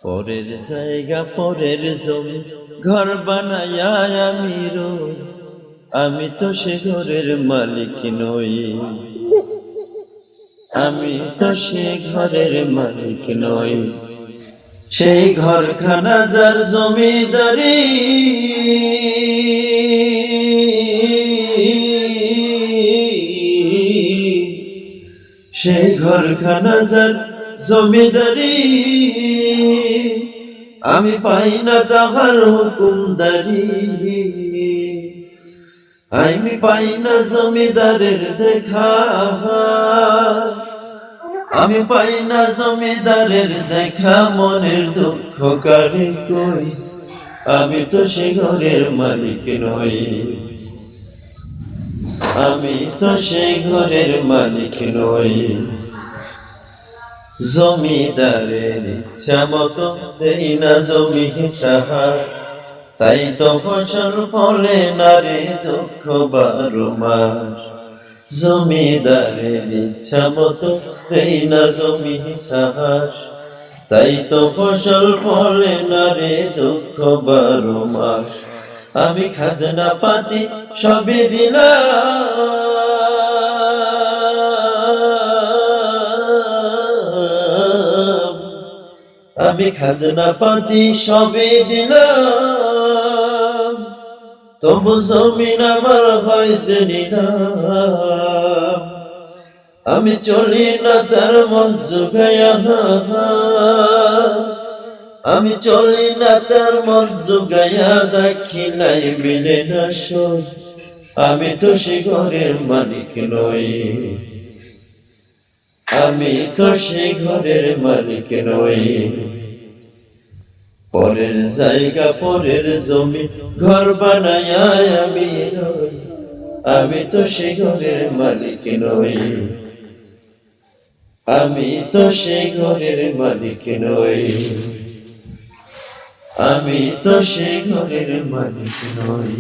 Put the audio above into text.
পরের জায়গা পরের জমি ঘর বানায়া আমি রই, আমি তো সে ঘরের মালিক নই, আমি তো সে ঘরের মালিক নই। সেই ঘরখানা যার জমিদারি, সেই ঘরখানা যার জমিদারি, আমি পাই না তাহার হুকুমদারি, আমি পাই না জমিদারের দেখা, আমি পাই না জমিদারের দেখা, মনের দুঃখ কারে কই, আমি তো সে ঘরের মালিক নই, আমি তো সে ঘরের মালিক নই। জমিদারের ইচ্ছা মতো দেই না জমি সাহার, তাই তো ফসল ফলে না রে দুঃখ 12 মাস। জমিদারের ইচ্ছা মতো দেই না জমি সাহার, তাই তো ফসল ফলে না রে দুঃখ 12 মাস। আমি খাজনা পাতি সবই দিলাম, আমি খাজনা পাতি সবই দিলাম, তবু জমিন আমার হয়েছে নিলাম। আমি চলি না তার মন জুগাইয়া, আমি চলি না তার মন জুগাইয়া, দাখিলাই মিলে না সই, আমি তো সে ঘরের মালিক নই, আমি তো সে ঘরের মালিক নই। পরের জায়গা পরের জমি ঘর বানায়া আমি রই, আমি তো সে ঘরের মালিক নই, আমি তো সে ঘরের মালিক নই, আমি তো সে ঘরের মালিক নই।